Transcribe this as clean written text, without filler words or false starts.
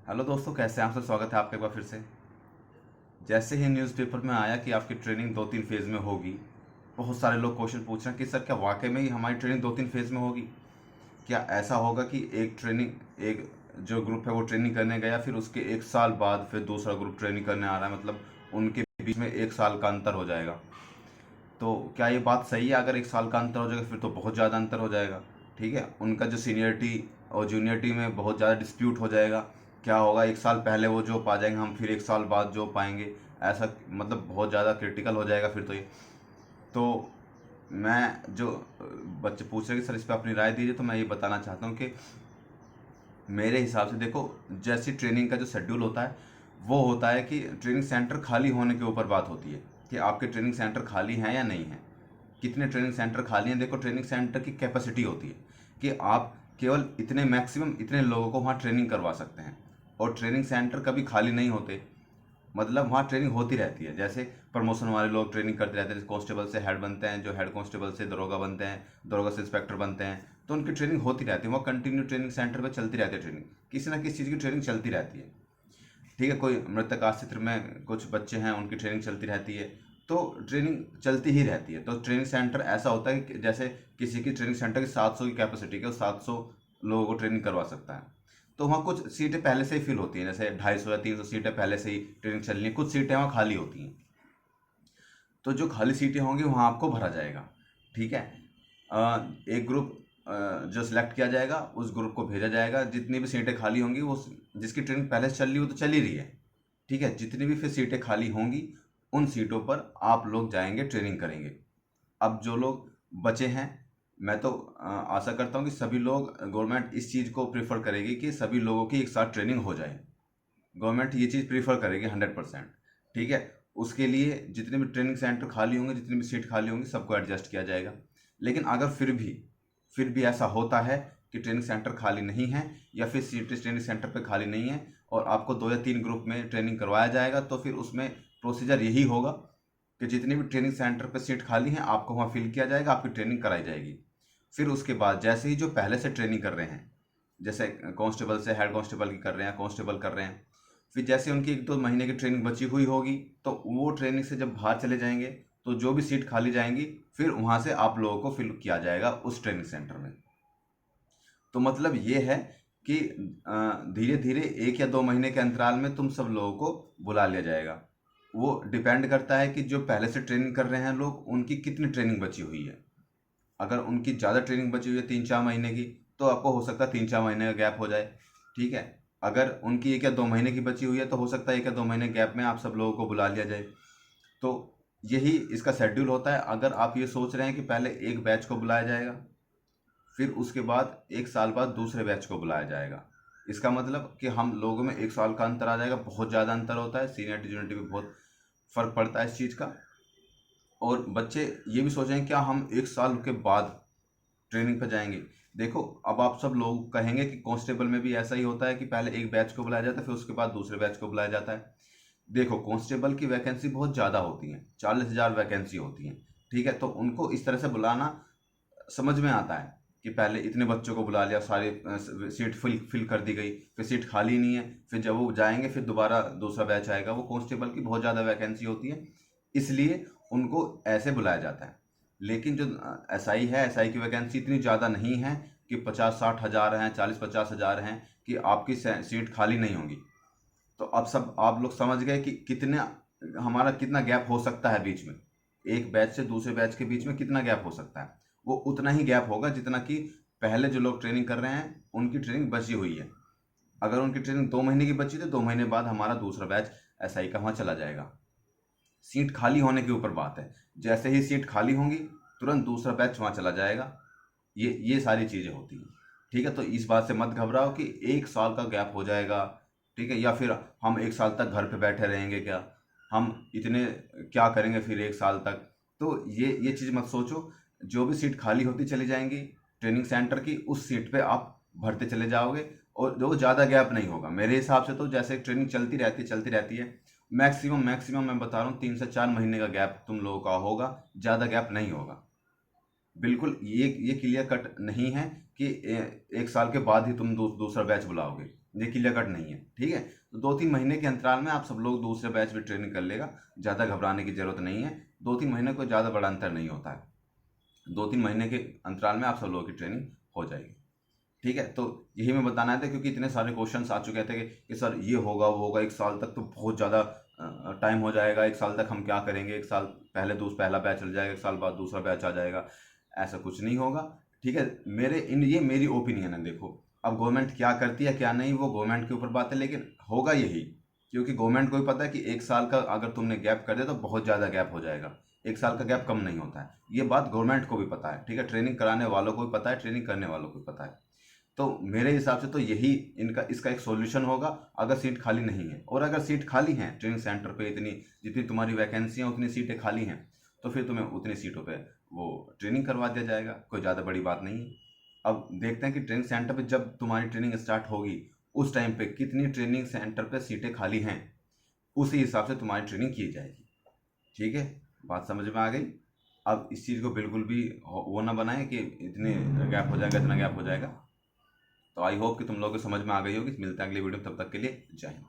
Hello दोस्तों, कैसे हैं आप सब। स्वागत है आपका एक बार फिर से। जैसे ही न्यूज़पेपर में आया कि आपकी ट्रेनिंग 2-3 फेज़ में होगी, बहुत सारे लोग क्वेश्चन पूछ रहे हैं कि सर क्या वाकई में ही हमारी ट्रेनिंग 2-3 फेज़ में होगी। क्या ऐसा होगा कि एक जो ग्रुप है वो ट्रेनिंग करने गया, फिर उसके 1 साल बाद फिर दूसरा ग्रुप ट्रेनिंग करने आ रहा है, मतलब उनके बीच में 1 साल का अंतर हो जाएगा। तो क्या ये बात सही है? अगर 1 साल का अंतर हो जाएगा फिर तो बहुत ज़्यादा अंतर हो जाएगा। ठीक है, उनका जो सीनियरिटी और जूनियरिटी में बहुत ज़्यादा डिस्प्यूट हो जाएगा। क्या होगा, 1 साल पहले वो जो पा जाएंगे, हम फिर 1 साल बाद जो पाएंगे। ऐसा मतलब बहुत ज़्यादा क्रिटिकल हो जाएगा फिर तो ये। तो मैं जो बच्चे पूछ रहे कि सर इस पर अपनी राय दीजिए, तो मैं ये बताना चाहता हूँ कि मेरे हिसाब से देखो, जैसी ट्रेनिंग का जो शेड्यूल होता है वो होता है कि ट्रेनिंग सेंटर खाली होने के ऊपर बात होती है कि आपके ट्रेनिंग सेंटर खाली हैं या नहीं हैं। कितने ट्रेनिंग सेंटर खाली हैं? देखो, ट्रेनिंग सेंटर की कैपेसिटी होती है कि आप केवल इतने मैक्सिमम इतने लोगों को वहाँ ट्रेनिंग करवा सकते हैं। और ट्रेनिंग सेंटर कभी खाली नहीं होते, मतलब वहाँ ट्रेनिंग होती रहती है। जैसे प्रमोशन वाले लोग ट्रेनिंग करते रहते हैं, जैसे कांस्टेबल से हेड बनते हैं, जो हेड कांस्टेबल से दरोगा बनते हैं, दरोगा से इंस्पेक्टर बनते हैं, तो उनकी ट्रेनिंग होती रहती है। वहाँ कंटिन्यू ट्रेनिंग सेंटर पे चलती रहती है, ट्रेनिंग किसी ना किसी चीज़ की ट्रेनिंग चलती रहती है। ठीक है, कोई मृतक आश्रित में कुछ बच्चे हैं, उनकी ट्रेनिंग चलती रहती है। तो ट्रेनिंग चलती ही रहती है। तो ट्रेनिंग सेंटर ऐसा होता है कि जैसे किसी की ट्रेनिंग सेंटर की 700 की कैपेसिटी है, वो 700 लोगों को ट्रेनिंग करवा सकता है। तो वहाँ कुछ सीटें पहले से ही फिल होती हैं, जैसे 250 या 300 सीटें पहले से ही ट्रेनिंग चल रही हैं, कुछ सीटें वहाँ खाली होती हैं। तो जो खाली सीटें होंगी वहाँ आपको भरा जाएगा। ठीक है, एक ग्रुप जो सिलेक्ट किया जाएगा, उस ग्रुप को भेजा जाएगा। जितनी भी सीटें खाली होंगी, वो जिसकी ट्रेनिंग पहले से चल रही हो तो चल ही रही है। ठीक है, जितनी भी फिर सीटें खाली होंगी, उन सीटों पर आप लोग जाएंगे, ट्रेनिंग करेंगे। अब जो लोग बचे हैं, मैं तो आशा करता हूँ कि सभी लोग, गवर्नमेंट इस चीज़ को प्रेफर करेगी कि सभी लोगों की एक साथ ट्रेनिंग हो जाए। गवर्नमेंट ये चीज़ प्रीफर करेगी 100%। ठीक है, उसके लिए जितने भी ट्रेनिंग सेंटर खाली होंगे, जितनी भी सीट खाली होंगी, सबको एडजस्ट किया जाएगा। लेकिन अगर फिर भी ऐसा होता है कि ट्रेनिंग सेंटर खाली नहीं है, या फिर सीट ट्रेनिंग सेंटर पे खाली नहीं है, और आपको 2 या 3 ग्रुप में ट्रेनिंग करवाया जाएगा, तो फिर उसमें प्रोसीजर यही होगा कि जितनी भी ट्रेनिंग सेंटर पे सीट खाली हैं, आपको वहाँ फिल किया जाएगा, आपकी ट्रेनिंग कराई जाएगी। फिर उसके बाद जैसे ही जो पहले से ट्रेनिंग कर रहे हैं, जैसे कांस्टेबल से हेड कांस्टेबल की कर रहे हैं, कांस्टेबल कर रहे हैं, फिर जैसे उनकी 1-2 महीने की ट्रेनिंग बची हुई होगी, तो वो ट्रेनिंग से जब बाहर चले जाएंगे, तो जो भी सीट खाली जाएंगी, फिर वहाँ से आप लोगों को फिल किया जाएगा उस ट्रेनिंग सेंटर में। तो मतलब ये है कि धीरे धीरे 1 या 2 महीने के अंतराल में तुम सब लोगों को बुला लिया जाएगा। वो डिपेंड करता है कि जो पहले से ट्रेनिंग कर रहे हैं लोग, उनकी कितनी ट्रेनिंग बची हुई है। अगर उनकी ज़्यादा ट्रेनिंग बची हुई है 3-4 महीने की, तो आपको हो सकता है 3-4 महीने का गैप हो जाए। ठीक है, अगर उनकी 1 या 2 महीने की बची हुई है, तो हो सकता है 1 या 2 महीने गैप में आप सब लोगों को बुला लिया जाए। तो यही इसका शेड्यूल होता है। अगर आप ये सोच रहे हैं कि पहले एक बैच को बुलाया जाएगा, फिर उसके बाद 1 साल बाद दूसरे बैच को बुलाया जाएगा, इसका मतलब कि हम लोगों में 1 साल का अंतर आ जाएगा। बहुत ज़्यादा अंतर होता है, सीनियरिटी जूनियरिटी में बहुत फ़र्क पड़ता है इस चीज़ का। और बच्चे ये भी सोचें क्या हम 1 साल के बाद ट्रेनिंग पर जाएंगे। देखो, अब आप सब लोग कहेंगे कि कांस्टेबल में भी ऐसा ही होता है कि पहले एक बैच को बुलाया जाता है, फिर उसके बाद दूसरे बैच को बुलाया जाता है। देखो, कांस्टेबल की वैकेंसी बहुत ज़्यादा होती है, 40,000 वैकेंसी होती है। ठीक है, तो उनको इस तरह से बुलाना समझ में आता है कि पहले इतने बच्चों को बुला लिया, सारी सीट फिल कर दी गई, फिर सीट खाली नहीं है, फिर जब वो जाएंगे फिर दोबारा दूसरा बैच आएगा। वो कांस्टेबल की बहुत ज़्यादा वैकेंसी होती है, इसलिए उनको ऐसे बुलाया जाता है। लेकिन जो एसआई है, एसआई की वैकेंसी इतनी ज़्यादा नहीं है कि 50-60 हज़ार हैं, 40-50 हज़ार हैं कि आपकी सीट खाली नहीं होगी। तो अब सब आप लोग समझ गए कि कितना हमारा कितना गैप हो सकता है बीच में, एक बैच से दूसरे बैच के बीच में कितना गैप हो सकता है। वो उतना ही गैप होगा जितना कि पहले जो लोग ट्रेनिंग कर रहे हैं उनकी ट्रेनिंग बची हुई है। अगर उनकी ट्रेनिंग 2 महीने की बची तो 2 महीने बाद हमारा दूसरा बैच एसआई का वहाँ चला जाएगा। सीट खाली होने के ऊपर बात है, जैसे ही सीट खाली होंगी तुरंत दूसरा बैच वहाँ चला जाएगा। ये सारी चीज़ें होती हैं। ठीक है, तो इस बात से मत घबराओ कि 1 साल का गैप हो जाएगा। ठीक है, या फिर हम 1 साल तक घर पे बैठे रहेंगे क्या, हम इतने क्या करेंगे फिर 1 साल तक। तो ये चीज़ मत सोचो। जो भी सीट खाली होती चली जाएंगी ट्रेनिंग सेंटर की, उस सीट पे आप भरते चले जाओगे, और जो ज़्यादा गैप नहीं होगा मेरे हिसाब से। तो जैसे ट्रेनिंग चलती रहती है, मैक्सिमम मैक्सिमम मैं बता रहा हूँ 3 से 4 महीने का गैप तुम लोगों का होगा, ज़्यादा गैप नहीं होगा। बिल्कुल ये क्लियर कट नहीं है कि 1 साल के बाद ही तुम दूसरा बैच बुलाओगे। ये क्लियर कट नहीं है, ठीक है। तो 2-3 महीने के अंतराल में आप सब लोग दूसरे बैच में ट्रेनिंग कर लेगा, ज़्यादा घबराने की जरूरत नहीं है। 2-3 महीने कोई ज़्यादा बड़ा अंतर नहीं होता है। 2-3 महीने के अंतराल में आप सब लोगों की ट्रेनिंग हो जाएगी, ठीक है। तो यही मैं बताना था, क्योंकि इतने सारे क्वेश्चंस आ चुके थे कि सर ये होगा वो होगा, 1 साल तक तो बहुत ज़्यादा टाइम हो जाएगा, 1 साल तक हम क्या करेंगे, 1 साल पहले पहला बैच चल जाएगा, 1 साल बाद दूसरा बैच आ जाएगा। ऐसा कुछ नहीं होगा, ठीक है। ये मेरी ओपिनियन है। देखो अब गवर्नमेंट क्या करती है क्या नहीं, वो गवर्नमेंट के ऊपर बात है, लेकिन होगा यही, क्योंकि गवर्नमेंट को भी पता है कि 1 साल का अगर तुमने गैप कर दिया तो बहुत ज़्यादा गैप हो जाएगा। 1 साल का गैप कम नहीं होता है, ये बात गवर्नमेंट को भी पता है, ठीक है। ट्रेनिंग कराने वालों को भी पता है, ट्रेनिंग करने वालों को भी पता है। तो मेरे हिसाब से तो यही इसका एक सॉल्यूशन होगा, अगर सीट खाली नहीं है। और अगर सीट खाली हैं ट्रेनिंग सेंटर पे, इतनी जितनी तुम्हारी वैकेंसी हैं उतनी सीटें खाली हैं, तो फिर तुम्हें उतनी सीटों पे वो ट्रेनिंग करवा दिया जाएगा, कोई ज़्यादा बड़ी बात नहीं है। अब देखते हैं कि ट्रेनिंग सेंटर पे जब तुम्हारी ट्रेनिंग स्टार्ट होगी उस टाइम पे कितनी ट्रेनिंग सेंटर पे सीटें खाली हैं, उसी हिसाब से तुम्हारी ट्रेनिंग की जाएगी, ठीक है। बात समझ में आ गई। अब इस चीज़ को बिल्कुल भी वो ना बनाएं कि इतने गैप हो जाएगा, इतना गैप हो जाएगा। तो आई होप कि तुम लोगों को समझ में आ गई होगी। मिलते हैं अगली वीडियो में, तब तक के लिए जय हिंद।